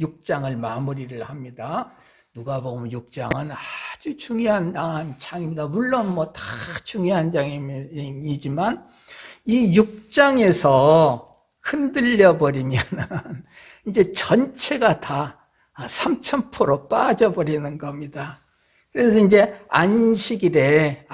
6장을 마무리를 합니다. 누가복음 6장은 아주 중요한 장입니다. 물론 뭐 다 중요한 장이지만 이 6장에서 흔들려 버리면 이제 전체가 다 3000% 빠져버리는 겁니다. 그래서 이제 안식일에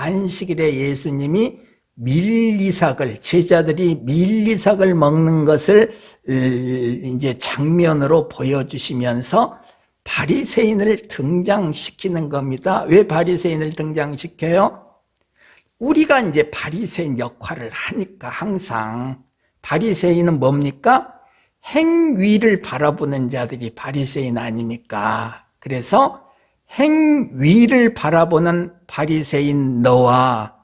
예수님이 밀리삭을, 제자들이 밀리삭을 먹는 것을 이제 장면으로 보여주시면서 바리새인을 등장시키는 겁니다. 왜 바리새인을 등장시켜요? 우리가 이제 바리새인 역할을 하니까 항상 바리새인은 뭡니까? 행위를 바라보는 자들이 바리새인 아닙니까? 그래서 행위를 바라보는 바리새인 너와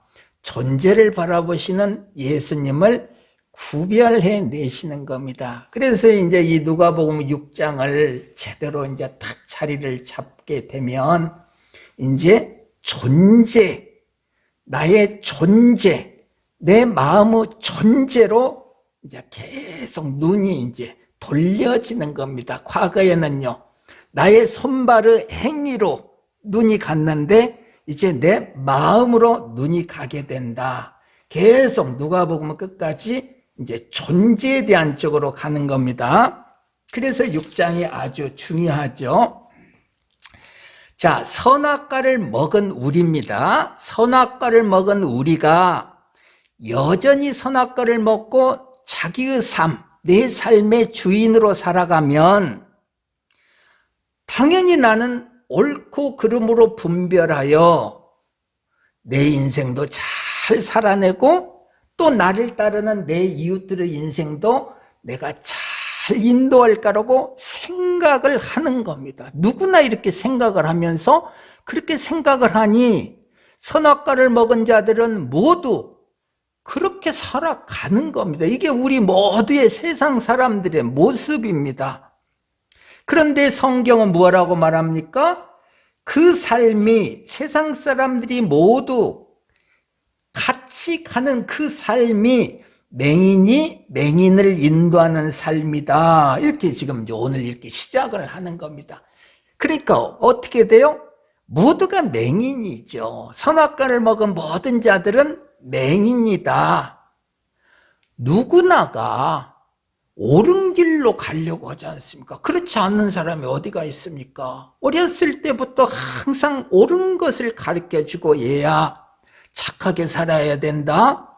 존재를 바라보시는 예수님을 구별해 내시는 겁니다. 그래서 이제 이 누가복음 6장을 제대로 이제 딱 자리를 잡게 되면 이제 존재, 나의 존재, 내 마음의 존재로 이제 계속 눈이 이제 돌려지는 겁니다. 과거에는요, 나의 손발의 행위로 눈이 갔는데 이제 내 마음으로 눈이 가게 된다. 계속 누가복음 끝까지 이제 존재에 대한 쪽으로 가는 겁니다. 그래서 6장이 아주 중요하죠. 자, 선악과를 먹은 우리입니다. 선악과를 먹은 우리가 여전히 선악과를 먹고 자기의 삶, 내 삶의 주인으로 살아가면 당연히 나는 옳고 그름으로 분별하여 내 인생도 잘 살아내고 또 나를 따르는 내 이웃들의 인생도 내가 잘 인도할 거라고 생각을 하는 겁니다. 누구나 이렇게 생각을 하면서 그렇게 생각을 하니 선악과를 먹은 자들은 모두 그렇게 살아가는 겁니다. 이게 우리 모두의 세상 사람들의 모습입니다. 그런데 성경은 뭐라고 말합니까? 그 삶이 세상 사람들이 모두 같이 가는 그 삶이 맹인이 맹인을 인도하는 삶이다. 이렇게 지금 오늘 이렇게 시작을 하는 겁니다. 그러니까 어떻게 돼요? 모두가 맹인이죠. 선악과를 먹은 모든 자들은 맹인이다. 누구나가 옳은 길로 가려고 하지 않습니까? 그렇지 않는 사람이 어디가 있습니까? 어렸을 때부터 항상 옳은 것을 가르쳐주고 얘야 착하게 살아야 된다.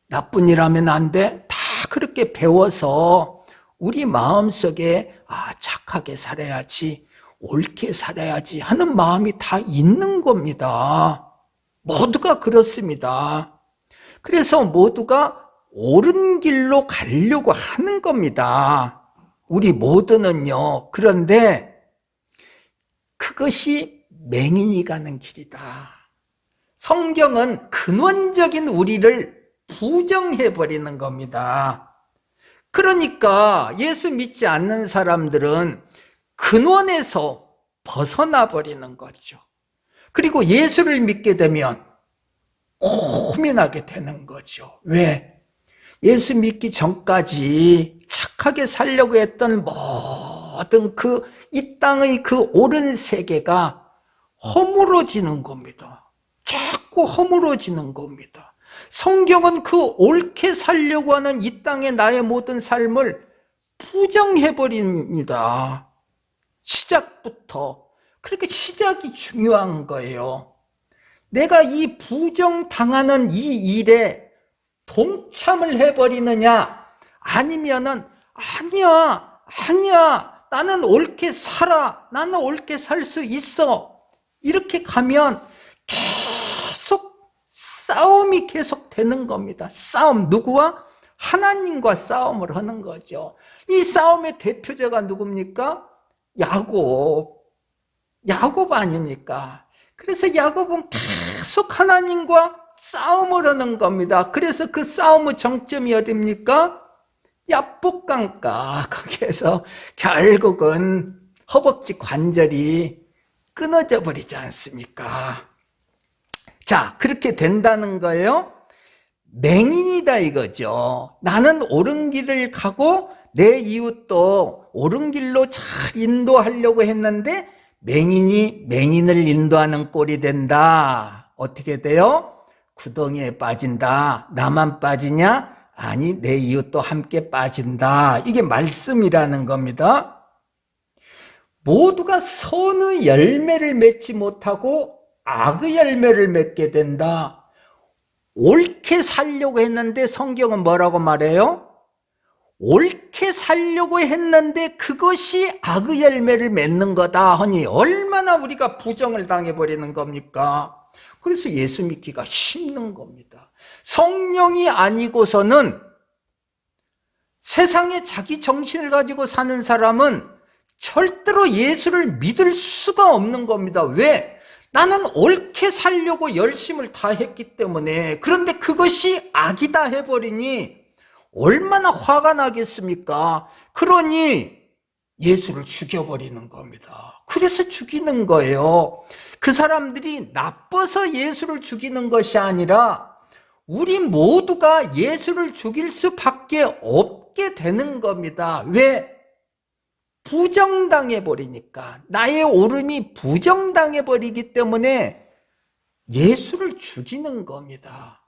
나쁜 일 하면 안 돼. 다 그렇게 배워서 우리 마음속에 착하게 살아야지, 옳게 살아야지 하는 마음이 다 있는 겁니다. 모두가 그렇습니다. 그래서 모두가 옳은 길로 가려고 하는 겁니다. 우리 모두는요. 그런데 그것이 맹인이 가는 길이다. 성경은 근원적인 우리를 부정해버리는 겁니다. 그러니까 예수 믿지 않는 사람들은 근원에서 벗어나 버리는 거죠. 그리고 예수를 믿게 되면 고민하게 되는 거죠. 왜? 예수 믿기 전까지 착하게 살려고 했던 모든 이 땅의 그 옳은 세계가 허물어지는 겁니다. 자꾸 허물어지는 겁니다. 성경은 그 옳게 살려고 하는 이 땅의 나의 모든 삶을 부정해버립니다. 시작부터. 그렇게 시작이 중요한 거예요. 내가 이 부정당하는 이 일에 동참을 해버리느냐 아니면은 아니야 나는 옳게 살아, 나는 옳게 살 수 있어, 이렇게 가면 계속 싸움이 계속 되는 겁니다. 싸움, 누구와? 하나님과 싸움을 하는 거죠. 이 싸움의 대표자가 누굽니까? 야곱 아닙니까? 그래서 야곱은 계속 하나님과 싸움을 하는 겁니다. 그래서 그 싸움의 정점이 어디입니까? 야복강가. 거기에서 결국은 허벅지 관절이 끊어져 버리지 않습니까? 자, 그렇게 된다는 거예요. 맹인이다 이거죠. 나는 옳은 길을 가고 내 이웃도 옳은 길로 잘 인도하려고 했는데 맹인이 맹인을 인도하는 꼴이 된다. 어떻게 돼요? 구덩이에 빠진다. 나만 빠지냐? 아니, 내 이웃도 함께 빠진다. 이게 말씀이라는 겁니다. 모두가 선의 열매를 맺지 못하고 악의 열매를 맺게 된다. 옳게 살려고 했는데 성경은 뭐라고 말해요? 옳게 살려고 했는데 그것이 악의 열매를 맺는 거다 하니 얼마나 우리가 부정을 당해버리는 겁니까? 그래서 예수 믿기가 힘든 겁니다. 성령이 아니고서는 세상에 자기 정신을 가지고 사는 사람은 절대로 예수를 믿을 수가 없는 겁니다. 왜? 나는 옳게 살려고 열심을 다했기 때문에. 그런데 그것이 악이다 해버리니 얼마나 화가 나겠습니까? 그러니 예수를 죽여버리는 겁니다. 그래서 죽이는 거예요. 그 사람들이 나빠서 예수를 죽이는 것이 아니라 우리 모두가 예수를 죽일 수밖에 없게 되는 겁니다. 왜? 부정당해 버리니까. 나의 옳음이 부정당해 버리기 때문에 예수를 죽이는 겁니다.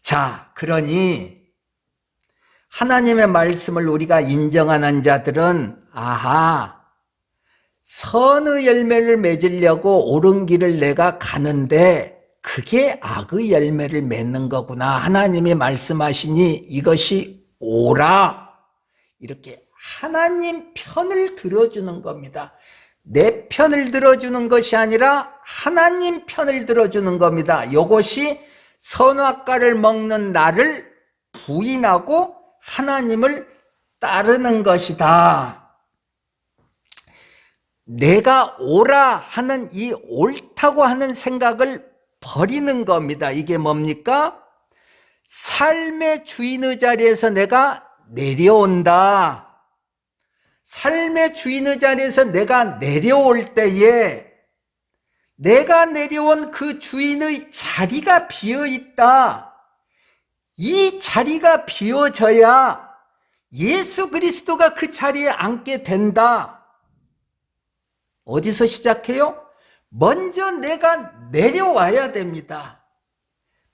자, 그러니 하나님의 말씀을 우리가 인정하는 자들은 아하, 선의 열매를 맺으려고 옳은 길을 내가 가는데 그게 악의 열매를 맺는 거구나. 하나님이 말씀하시니 이것이 옳아. 이렇게 하나님 편을 들어주는 겁니다. 내 편을 들어주는 것이 아니라 하나님 편을 들어주는 겁니다. 이것이 선악과를 먹는 나를 부인하고 하나님을 따르는 것이다. 내가 옳아 하는 이 옳다고 하는 생각을 버리는 겁니다. 이게 뭡니까? 삶의 주인의 자리에서 내가 내려온다. 삶의 주인의 자리에서 내가 내려올 때에 내가 내려온 그 주인의 자리가 비어있다. 이 자리가 비워져야 예수 그리스도가 그 자리에 앉게 된다. 어디서 시작해요? 먼저 내가 내려와야 됩니다.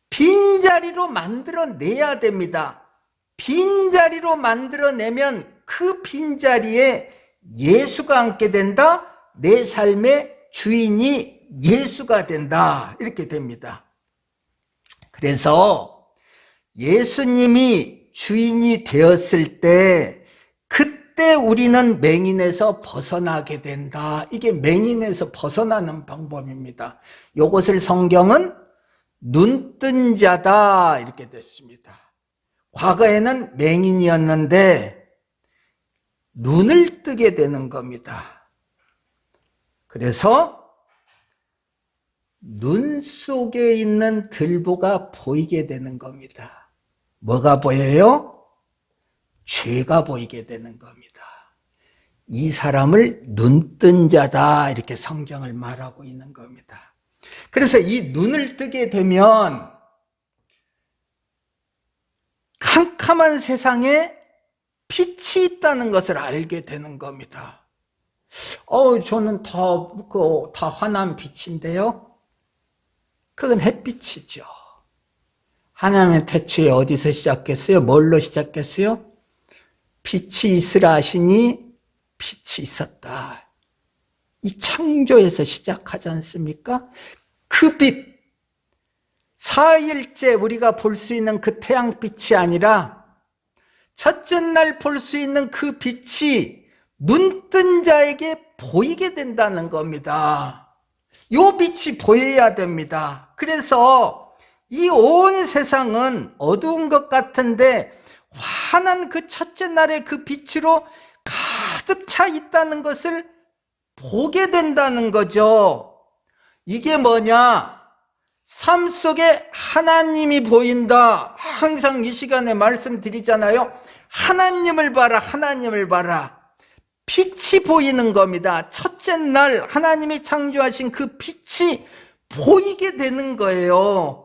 빈자리로 만들어내야 됩니다. 빈자리로 만들어내면 그 빈자리에 예수가 앉게 된다. 내 삶의 주인이 예수가 된다. 이렇게 됩니다. 그래서 예수님이 주인이 되었을 때 그때 우리는 맹인에서 벗어나게 된다. 이게 맹인에서 벗어나는 방법입니다. 이것을 성경은 눈뜬 자다 이렇게 됐습니다. 과거에는 맹인이었는데 눈을 뜨게 되는 겁니다. 그래서 눈 속에 있는 들보가 보이게 되는 겁니다. 뭐가 보여요? 죄가 보이게 되는 겁니다. 이 사람을 눈뜬 자다 이렇게 성경을 말하고 있는 겁니다. 그래서 이 눈을 뜨게 되면 캄캄한 세상에 빛이 있다는 것을 알게 되는 겁니다. 저는 다 환한 빛인데요. 그건 햇빛이죠. 하나님의 태초에 어디서 시작했어요? 뭘로 시작했어요? 빛이 있으라 하시니 빛이 있었다. 이 창조에서 시작하지 않습니까? 그 빛, 4일째 우리가 볼 수 있는 그 태양빛이 아니라 첫째 날 볼 수 있는 그 빛이 눈뜬 자에게 보이게 된다는 겁니다. 요 빛이 보여야 됩니다. 그래서 이 온 세상은 어두운 것 같은데 환한 그 첫째 날의 그 빛으로 가득 차 있다는 것을 보게 된다는 거죠. 이게 뭐냐? 삶 속에 하나님이 보인다. 항상 이 시간에 말씀드리잖아요. 하나님을 봐라, 하나님을 봐라. 빛이 보이는 겁니다. 첫째 날 하나님이 창조하신 그 빛이 보이게 되는 거예요.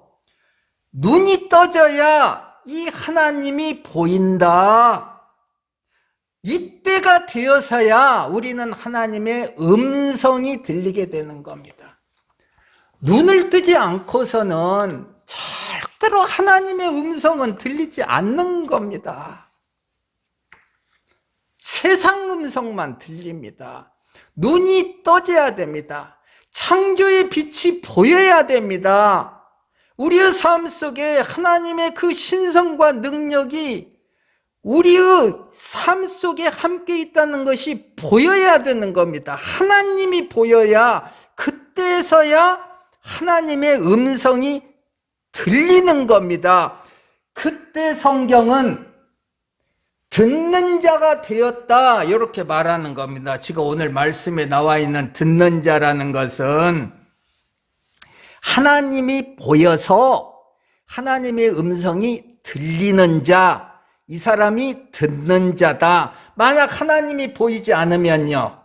눈이 떠져야 이 하나님이 보인다. 이때가 되어서야 우리는 하나님의 음성이 들리게 되는 겁니다. 눈을 뜨지 않고서는 절대로 하나님의 음성은 들리지 않는 겁니다. 세상 음성만 들립니다. 눈이 떠져야 됩니다. 창조의 빛이 보여야 됩니다. 우리의 삶 속에 하나님의 그 신성과 능력이 우리의 삶 속에 함께 있다는 것이 보여야 되는 겁니다. 하나님이 보여야 그때서야 하나님의 음성이 들리는 겁니다. 그때 성경은 듣는 자가 되었다 이렇게 말하는 겁니다. 지금 오늘 말씀에 나와 있는 듣는 자라는 것은 하나님이 보여서 하나님의 음성이 들리는 자, 이 사람이 듣는 자다. 만약 하나님이 보이지 않으면요,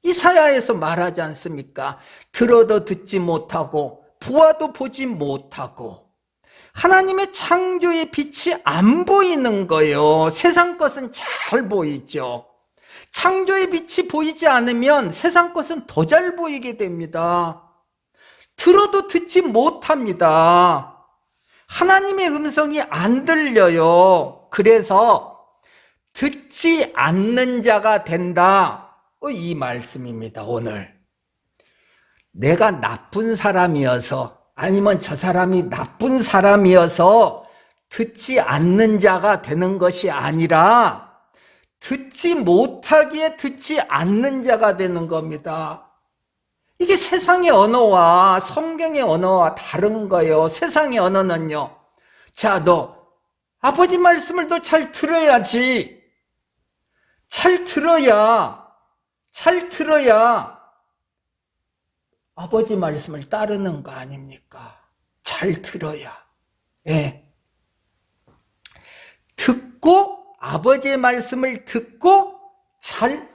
이사야에서 말하지 않습니까? 들어도 듣지 못하고 보아도 보지 못하고 하나님의 창조의 빛이 안 보이는 거예요. 세상 것은 잘 보이죠. 창조의 빛이 보이지 않으면 세상 것은 더 잘 보이게 됩니다. 들어도 듣지 못합니다. 하나님의 음성이 안 들려요. 그래서 듣지 않는 자가 된다. 이 말씀입니다. 오늘 내가 나쁜 사람이어서 아니면 저 사람이 나쁜 사람이어서 듣지 않는 자가 되는 것이 아니라 듣지 못하기에 듣지 않는 자가 되는 겁니다. 이게 세상의 언어와 성경의 언어와 다른 거예요. 세상의 언어는요, 자, 너 아버지 말씀을 너 잘 들어야지. 잘 들어야 아버지 말씀을 따르는 거 아닙니까? 잘 들어야. 예. 듣고 아버지의 말씀을 듣고 잘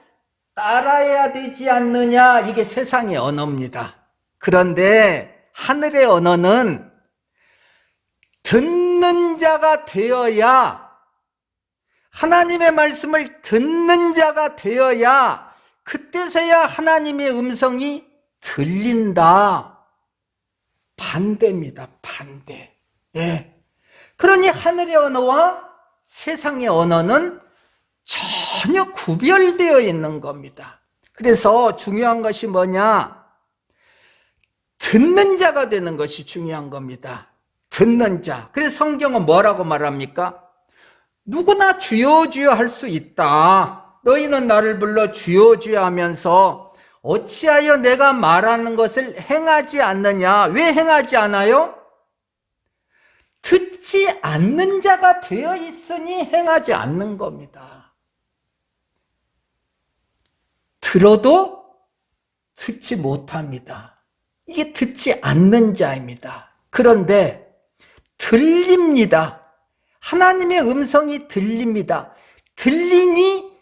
따라야 되지 않느냐, 이게 세상의 언어입니다. 그런데 하늘의 언어는 듣는 자가 되어야, 하나님의 말씀을 듣는 자가 되어야 그때서야 하나님의 음성이 들린다. 반대입니다. 반대. 예. 그러니 하늘의 언어와 세상의 언어는 전혀 구별되어 있는 겁니다. 그래서 중요한 것이 뭐냐? 듣는 자가 되는 것이 중요한 겁니다. 듣는 자. 그래서 성경은 뭐라고 말합니까? 누구나 주여 주여 할 수 있다. 너희는 나를 불러 주여 주여 하면서 어찌하여 내가 말하는 것을 행하지 않느냐? 왜 행하지 않아요? 듣지 않는 자가 되어 있으니 행하지 않는 겁니다. 들어도 듣지 못합니다. 이게 듣지 않는 자입니다. 그런데 들립니다. 하나님의 음성이 들립니다. 들리니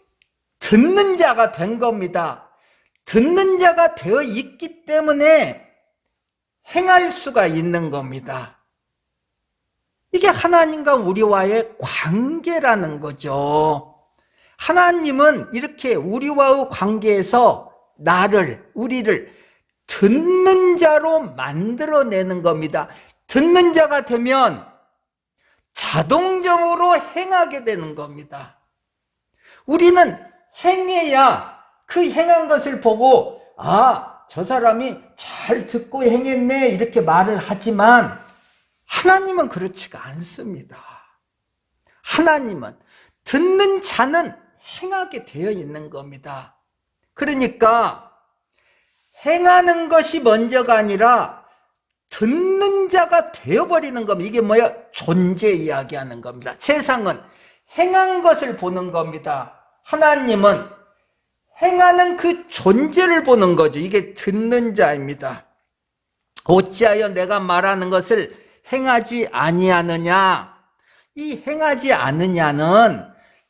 듣는 자가 된 겁니다. 듣는 자가 되어 있기 때문에 행할 수가 있는 겁니다. 이게 하나님과 우리와의 관계라는 거죠. 하나님은 이렇게 우리와의 관계에서 우리를 듣는 자로 만들어내는 겁니다. 듣는 자가 되면 자동적으로 행하게 되는 겁니다. 우리는 행해야 그 행한 것을 보고 저 사람이 잘 듣고 행했네 이렇게 말을 하지만 하나님은 그렇지가 않습니다. 하나님은 듣는 자는 행하게 되어 있는 겁니다. 그러니까 행하는 것이 먼저가 아니라 듣는 자가 되어버리는 겁니다. 이게 뭐야? 존재 이야기하는 겁니다. 세상은 행한 것을 보는 겁니다. 하나님은 행하는 그 존재를 보는 거죠. 이게 듣는 자입니다. 어찌하여 내가 말하는 것을 행하지 아니하느냐? 이 행하지 않느냐는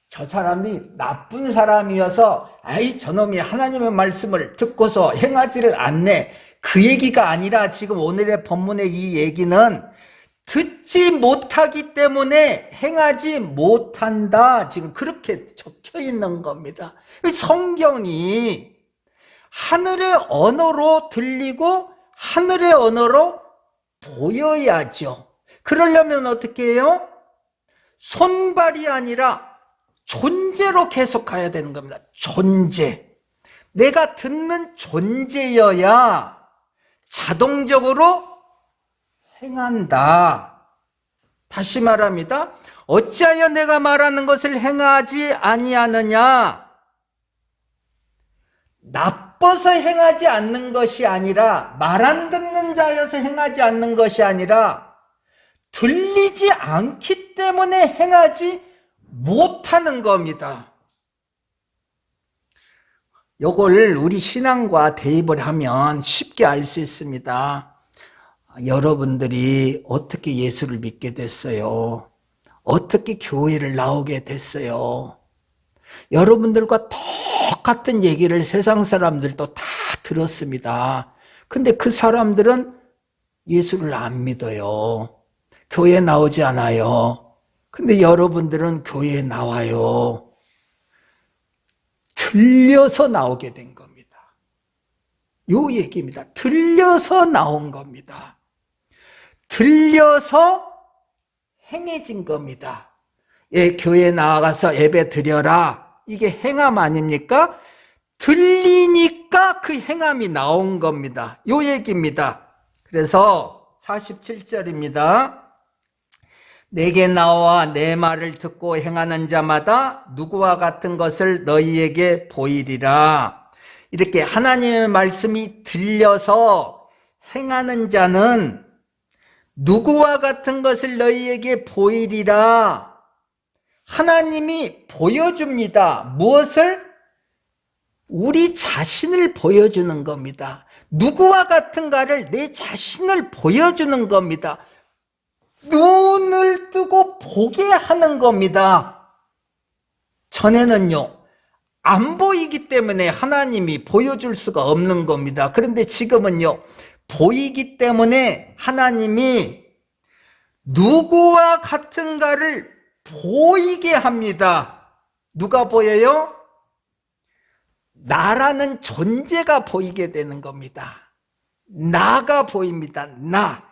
저 사람이 나쁜 사람이어서 저놈이 하나님의 말씀을 듣고서 행하지를 않네, 그 얘기가 아니라 지금 오늘의 본문의 이 얘기는 듣지 못하기 때문에 행하지 못한다. 지금 그렇게 적혀 있는 겁니다. 성경이 하늘의 언어로 들리고 하늘의 언어로 보여야죠. 그러려면 어떻게 해요? 손발이 아니라 존재로 계속 가야 되는 겁니다. 존재. 내가 듣는 존재여야 자동적으로 행한다. 다시 말합니다. 어찌하여 내가 말하는 것을 행하지 아니하느냐? 나빠서 행하지 않는 것이 아니라, 말 안 듣는 자여서 행하지 않는 것이 아니라 들리지 않기 때문에 행하지 못하는 겁니다. 이걸 우리 신앙과 대입을 하면 쉽게 알 수 있습니다. 여러분들이 어떻게 예수를 믿게 됐어요? 어떻게 교회를 나오게 됐어요? 여러분들과 똑같은 얘기를 세상 사람들도 다 들었습니다. 근데 그 사람들은 예수를 안 믿어요. 교회 나오지 않아요. 근데 여러분들은 교회에 나와요. 들려서 나오게 된 겁니다. 요 얘기입니다. 들려서 나온 겁니다. 들려서 행해진 겁니다. 예, 교회에 나가서 예배 드려라. 이게 행함 아닙니까? 들리니까 그 행함이 나온 겁니다. 요 얘기입니다. 그래서 47절입니다. 내게 나와 내 말을 듣고 행하는 자마다 누구와 같은 것을 너희에게 보이리라. 이렇게 하나님의 말씀이 들려서 행하는 자는 누구와 같은 것을 너희에게 보이리라. 하나님이 보여줍니다. 무엇을? 우리 자신을 보여주는 겁니다. 누구와 같은가를, 내 자신을 보여주는 겁니다. 눈을 뜨고 보게 하는 겁니다. 전에는요, 안 보이기 때문에 하나님이 보여줄 수가 없는 겁니다. 그런데 지금은요, 보이기 때문에 하나님이 누구와 같은가를 보이게 합니다. 누가 보여요? 나라는 존재가 보이게 되는 겁니다. 나가 보입니다. 나.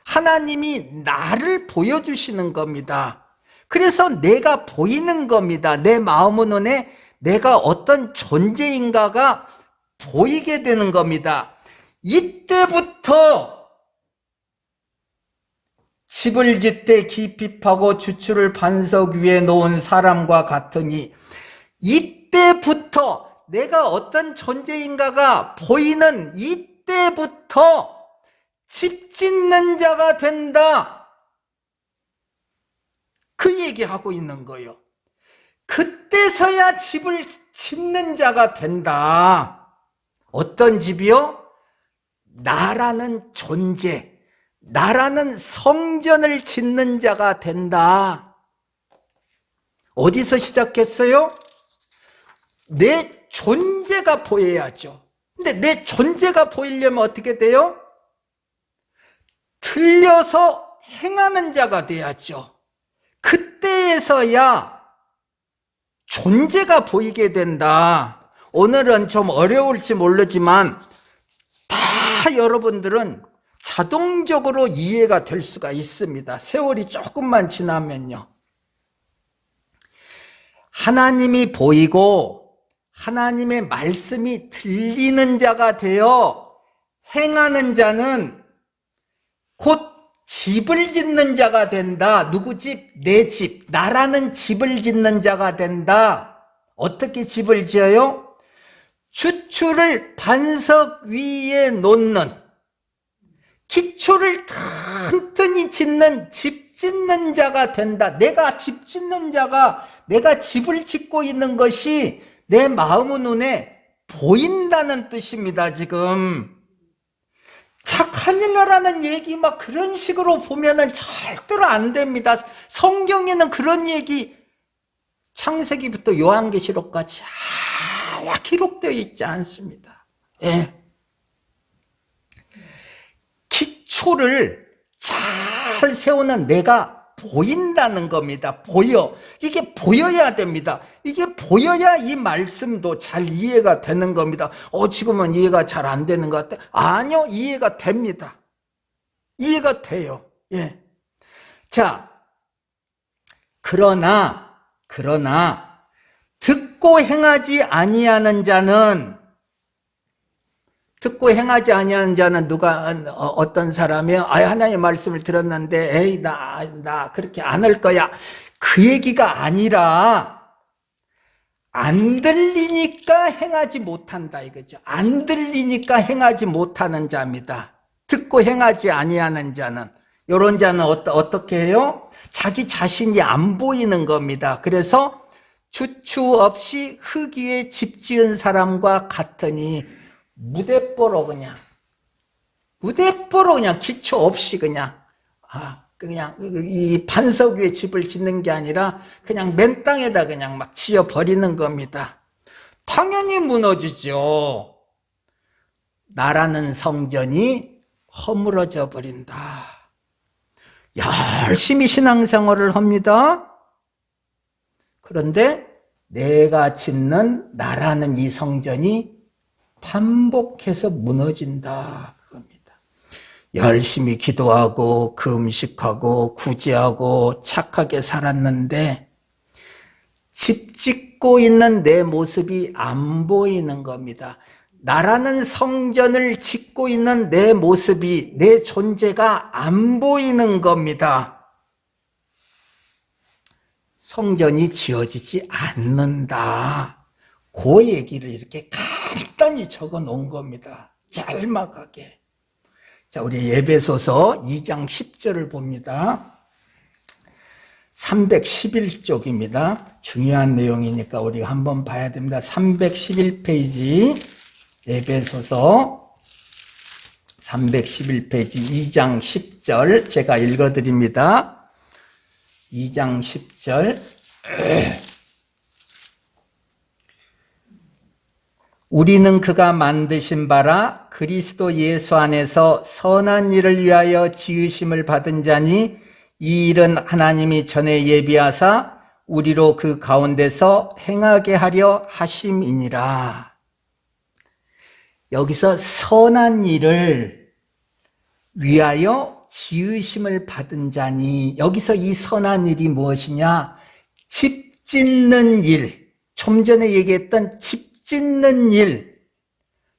하나님이 나를 보여주시는 겁니다. 그래서 내가 보이는 겁니다. 내 마음의 눈에 내가 어떤 존재인가가 보이게 되는 겁니다. 이때부터 집을 짓되 깊이 파고 주추를 반석 위에 놓은 사람과 같으니, 이때부터 내가 어떤 존재인가가 보이는 이때부터 집 짓는 자가 된다. 그 얘기하고 있는 거예요. 그때서야 집을 짓는 자가 된다. 어떤 집이요? 나라는 존재, 나라는 성전을 짓는 자가 된다. 어디서 시작했어요? 내 존재가 보여야죠. 근데 내 존재가 보이려면 어떻게 돼요? 들려서 행하는 자가 돼야죠. 그때에서야 존재가 보이게 된다. 오늘은 좀 어려울지 모르지만 다 여러분들은 자동적으로 이해가 될 수가 있습니다. 세월이 조금만 지나면요. 하나님이 보이고 하나님의 말씀이 들리는 자가 되어 행하는 자는 곧 집을 짓는 자가 된다. 누구 집? 내 집. 나라는 집을 짓는 자가 된다. 어떻게 집을 지어요? 주추를 반석 위에 놓는, 기초를 튼튼히 짓는 집 짓는 자가 된다. 내가 집 짓는 자가, 내가 집을 짓고 있는 것이 내 마음의 눈에 보인다는 뜻입니다. 지금 착한 일러라는 얘기 막 그런 식으로 보면은 절대로 안 됩니다. 성경에는 그런 얘기 창세기부터 요한계시록까지 다 기록되어 있지 않습니다. 예. 기초를 잘 세우는 내가 보인다는 겁니다. 보여. 이게 보여야 됩니다. 이게 보여야 이 말씀도 잘 이해가 되는 겁니다. 지금은 이해가 잘 안 되는 것 같아. 아니요, 이해가 됩니다. 이해가 돼요. 예. 자, 그러나 듣고 행하지 아니하는 자는 누가 어떤 사람이 하나님의 말씀을 들었는데 에이 나 그렇게 안 할 거야, 그 얘기가 아니라 안 들리니까 행하지 못한다 이거죠. 안 들리니까 행하지 못하는 자입니다. 듣고 행하지 아니하는 자는, 이런 자는 어떻게 해요? 자기 자신이 안 보이는 겁니다. 그래서 주추 없이 흙 위에 집 지은 사람과 같으니, 무대뽀로 그냥 기초 없이 그냥 이 반석 위에 집을 짓는 게 아니라 그냥 맨 땅에다 그냥 막 지어 버리는 겁니다. 당연히 무너지죠. 나라는 성전이 허물어져 버린다. 열심히 신앙생활을 합니다. 그런데 내가 짓는 나라는 이 성전이 반복해서 무너진다 그겁니다. 열심히 기도하고 금식하고 구제하고 착하게 살았는데 집 짓고 있는 내 모습이 안 보이는 겁니다. 나라는 성전을 짓고 있는 내 모습이, 내 존재가 안 보이는 겁니다. 성전이 지어지지 않는다. 그 얘기를 이렇게 간단히 적어 놓은 겁니다. 짤막하게. 자, 우리 에베소서 2장 10절을 봅니다. 311쪽입니다. 중요한 내용이니까 우리가 한번 봐야 됩니다. 311페이지 에베소서 311페이지 2장 10절 제가 읽어드립니다. 2장 10절 우리는 그가 만드신 바라 그리스도 예수 안에서 선한 일을 위하여 지으심을 받은 자니 이 일은 하나님이 전에 예비하사 우리로 그 가운데서 행하게 하려 하심이니라. 여기서 선한 일을 위하여 지으심을 받은 자니, 여기서 이 선한 일이 무엇이냐? 집 짓는 일, 좀 전에 얘기했던 집 짓는 일,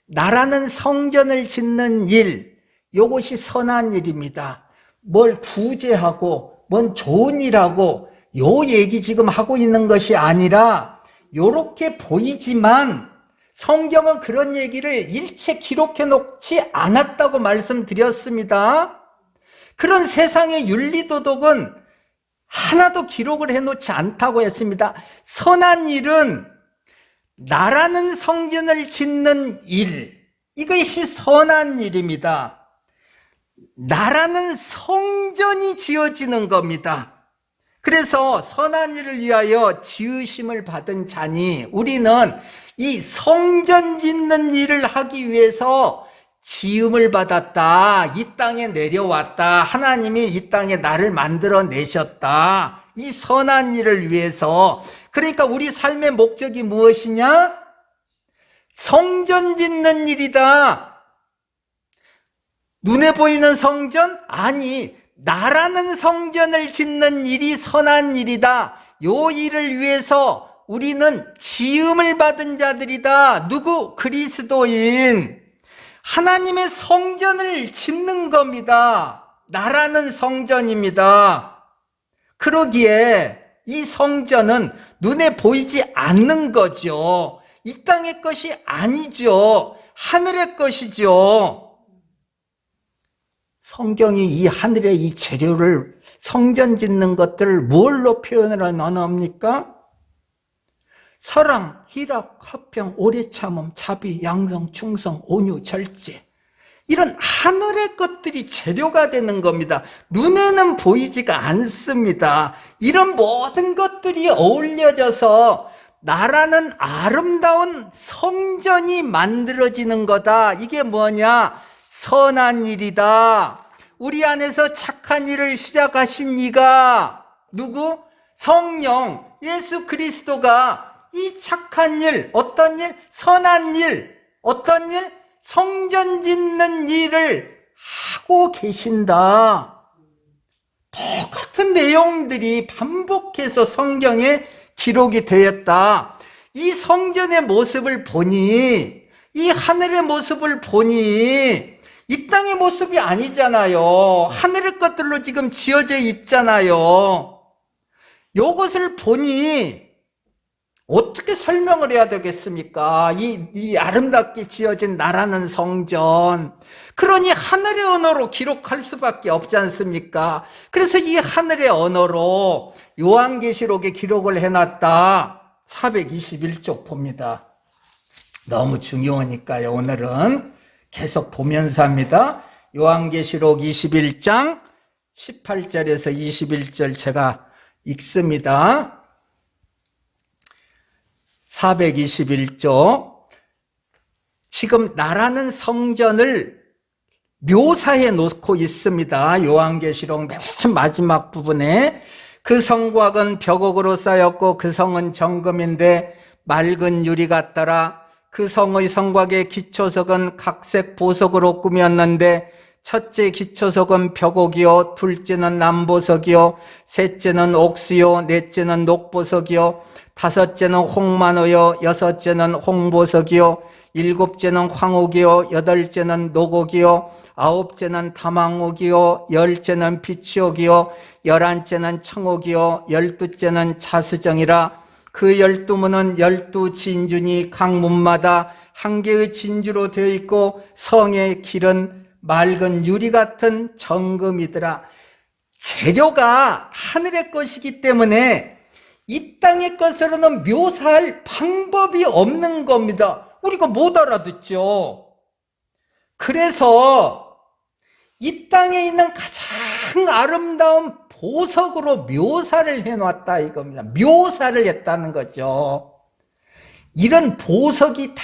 나라는 성전을 짓는 일, 이것이 선한 일입니다. 뭘 구제하고 뭔 좋은 일하고 요 얘기 지금 하고 있는 것이 아니라, 요렇게 보이지만 성경은 그런 얘기를 일체 기록해 놓지 않았다고 말씀드렸습니다. 그런 세상의 윤리도덕은 하나도 기록을 해놓지 않다고 했습니다. 선한 일은 나라는 성전을 짓는 일, 이것이 선한 일입니다. 나라는 성전이 지어지는 겁니다. 그래서 선한 일을 위하여 지으심을 받은 자니, 우리는 이 성전 짓는 일을 하기 위해서 지음을 받았다. 이 땅에 내려왔다. 하나님이 이 땅에 나를 만들어 내셨다. 이 선한 일을 위해서. 그러니까 우리 삶의 목적이 무엇이냐? 성전 짓는 일이다. 눈에 보이는 성전? 아니, 나라는 성전을 짓는 일이 선한 일이다. 요 일을 위해서 우리는 지음을 받은 자들이다. 누구? 그리스도인. 하나님의 성전을 짓는 겁니다. 나라는 성전입니다. 그러기에 이 성전은 눈에 보이지 않는 거죠. 이 땅의 것이 아니죠. 하늘의 것이죠. 성경이 이 하늘의 이 재료를, 성전 짓는 것들을 뭘로 표현을 합니까? 사랑, 희락, 화평, 오래 참음, 자비, 양성, 충성, 온유, 절제, 이런 하늘의 것들이 재료가 되는 겁니다. 눈에는 보이지가 않습니다. 이런 모든 것들이 어울려져서 나라는 아름다운 성전이 만들어지는 거다. 이게 뭐냐? 선한 일이다. 우리 안에서 착한 일을 시작하신 이가 누구? 성령 예수 그리스도가 이 착한 일, 어떤 일? 선한 일, 어떤 일? 성전 짓는 일을 하고 계신다. 똑같은 내용들이 반복해서 성경에 기록이 되었다. 이 성전의 모습을 보니, 이 하늘의 모습을 보니 이 땅의 모습이 아니잖아요. 하늘의 것들로 지금 지어져 있잖아요. 이것을 보니 어떻게 설명을 해야 되겠습니까? 이 아름답게 지어진 나라는 성전. 그러니 하늘의 언어로 기록할 수밖에 없지 않습니까? 그래서 이 하늘의 언어로 요한계시록에 기록을 해놨다. 421쪽 봅니다. 너무 중요하니까요. 오늘은 계속 보면서 합니다. 요한계시록 21장 18절에서 21절 제가 읽습니다. 421쪽. 지금 나라는 성전을 묘사해 놓고 있습니다. 요한계시록 맨 마지막 부분에 그 성곽은 벽옥으로 쌓였고 그 성은 정금인데 맑은 유리 같더라. 그 성의 성곽의 기초석은 각색 보석으로 꾸몄는데 첫째 기초석은 벽옥이요, 둘째는 남보석이요, 셋째는 옥수요, 넷째는 녹보석이요, 다섯째는 홍만호요, 여섯째는 홍보석이요, 일곱째는 황옥이요, 여덟째는 녹옥이요, 아홉째는 다망옥이요, 열째는 비치옥이요, 열한째는 청옥이요, 열두째는 자수정이라. 그 12문은 12진주니 각 문마다 한 개의 진주로 되어 있고 성의 길은 맑은 유리 같은 정금이더라. 재료가 하늘의 것이기 때문에 이 땅의 것으로는 묘사할 방법이 없는 겁니다. 우리가 못 알아듣죠. 그래서 이 땅에 있는 가장 아름다운 보석으로 묘사를 해놨다 이겁니다. 묘사를 했다는 거죠. 이런 보석이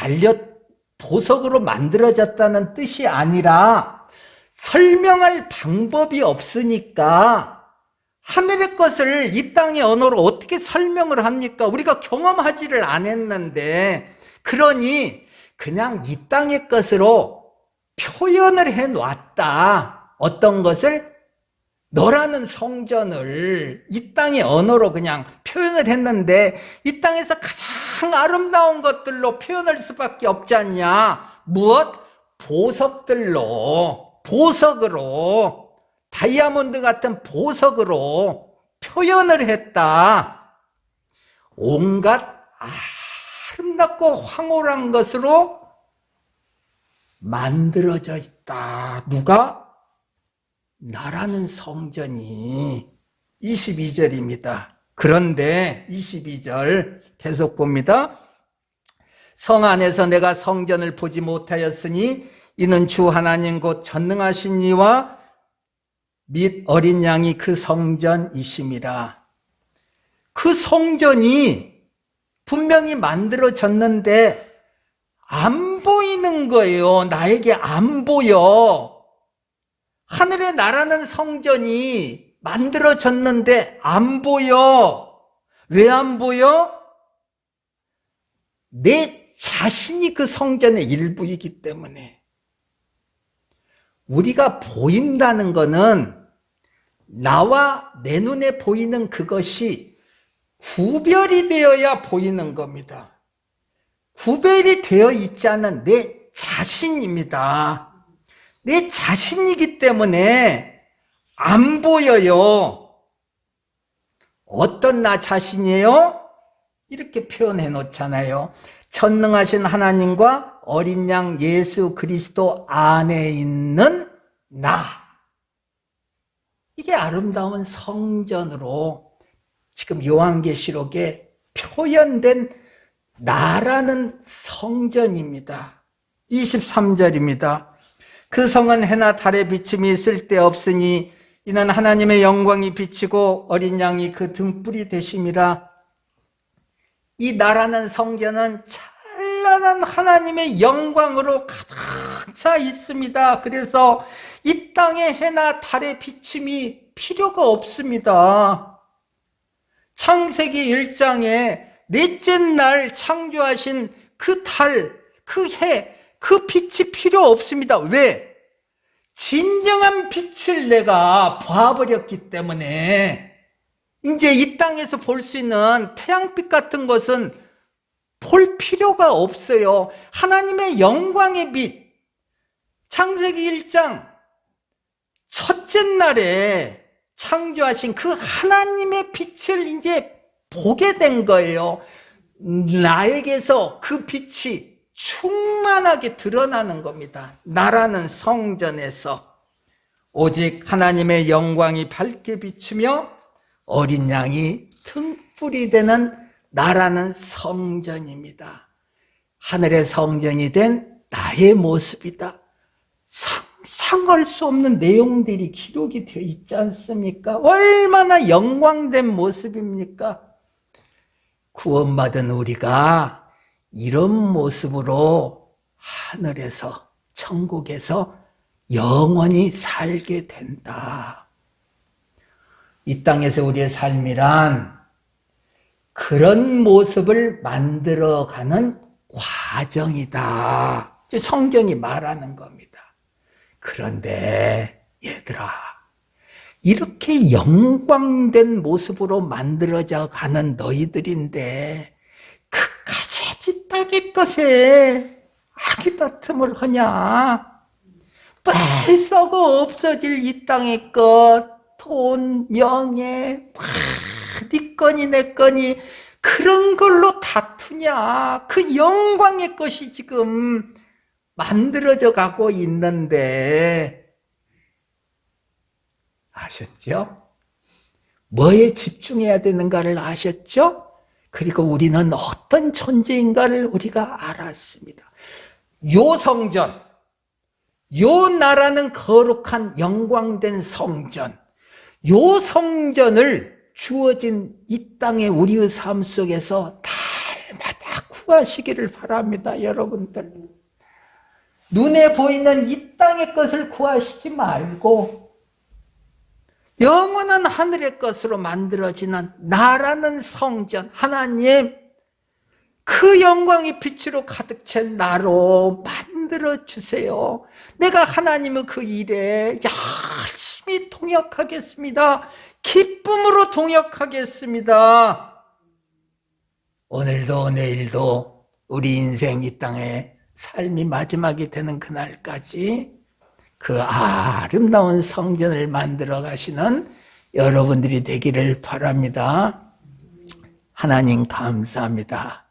보석으로 만들어졌다는 뜻이 아니라 설명할 방법이 없으니까 하늘의 것을 이 땅의 언어로 어떻게 설명을 합니까? 우리가 경험하지를 않았는데, 그러니 그냥 이 땅의 것으로 표현을 해놨다. 어떤 것을? 너라는 성전을 이 땅의 언어로 그냥 표현을 했는데 이 땅에서 가장 아름다운 것들로 표현할 수밖에 없지 않냐? 무엇? 보석으로 다이아몬드 같은 보석으로 표현을 했다. 온갖 아름답고 황홀한 것으로 만들어져 있다. 누가? 나라는 성전이. 22절입니다. 그런데 22절 계속 봅니다. 성 안에서 내가 성전을 보지 못하였으니 이는 주 하나님 곧 전능하신 이와 및 어린 양이 그 성전이심이라. 그 성전이 분명히 만들어졌는데 안 보이는 거예요. 나에게 안 보여. 하늘에 나라는 성전이 만들어졌는데 안 보여. 왜 안 보여? 내 자신이 그 성전의 일부이기 때문에. 우리가 보인다는 것은 나와 내 눈에 보이는 그것이 구별이 되어야 보이는 겁니다. 구별이 되어 있지 않은 내 자신입니다. 내 자신이기 때문에 안 보여요. 어떤 나 자신이에요? 이렇게 표현해 놓잖아요. 전능하신 하나님과 어린 양 예수 그리스도 안에 있는 나. 이게 아름다운 성전으로 지금 요한계시록에 표현된 나라는 성전입니다. 23절입니다. 그 성은 해나 달의 비침이 쓸데없으니 이는 하나님의 영광이 비치고 어린 양이 그 등불이 되심이라. 이 나라는 성전은 찬란한 하나님의 영광으로 가득 차 있습니다. 그래서 이 이 땅의 해나 달의 비침이 필요가 없습니다. 창세기 1장에 넷째 날 창조하신 그 달, 그 해, 그 빛이 필요 없습니다. 왜? 진정한 빛을 내가 봐버렸기 때문에 이제 이 땅에서 볼 수 있는 태양빛 같은 것은 볼 필요가 없어요. 하나님의 영광의 빛, 창세기 1장 첫째 날에 창조하신 그 하나님의 빛을 이제 보게 된 거예요. 나에게서 그 빛이 충만하게 드러나는 겁니다. 나라는 성전에서 오직 하나님의 영광이 밝게 비추며 어린 양이 등불이 되는 나라는 성전입니다. 하늘의 성전이 된 나의 모습이다. 상상할 수 없는 내용들이 기록이 되어 있지 않습니까? 얼마나 영광된 모습입니까? 구원받은 우리가 이런 모습으로 하늘에서, 천국에서 영원히 살게 된다. 이 땅에서 우리의 삶이란 그런 모습을 만들어가는 과정이다. 성경이 말하는 겁니다. 그런데 얘들아, 이렇게 영광된 모습으로 만들어져 가는 너희들인데 그까지 이 땅의 것에 아기다툼을 하냐? 빨리 썩어 없어질 이 땅의 것, 돈, 명예, 네 거니 내 거니 그런 걸로 다투냐? 그 영광의 것이 지금 만들어져 가고 있는데 아셨죠? 뭐에 집중해야 되는가를 아셨죠? 그리고 우리는 어떤 존재인가를 우리가 알았습니다. 요 성전, 요 나라는 거룩한 영광된 성전, 요 성전을 주어진 이 땅의 우리의 삶 속에서 날마다 구하시기를 바랍니다. 여러분들, 눈에 보이는 이 땅의 것을 구하시지 말고 영원한 하늘의 것으로 만들어지는 나라는 성전, 하나님 그 영광의 빛으로 가득 찬 나로 만들어주세요. 내가 하나님의 그 일에 열심히 동역하겠습니다. 기쁨으로 동역하겠습니다. 오늘도 내일도 우리 인생 이 땅에 삶이 마지막이 되는 그날까지 그 아름다운 성전을 만들어 가시는 여러분들이 되기를 바랍니다. 하나님 감사합니다.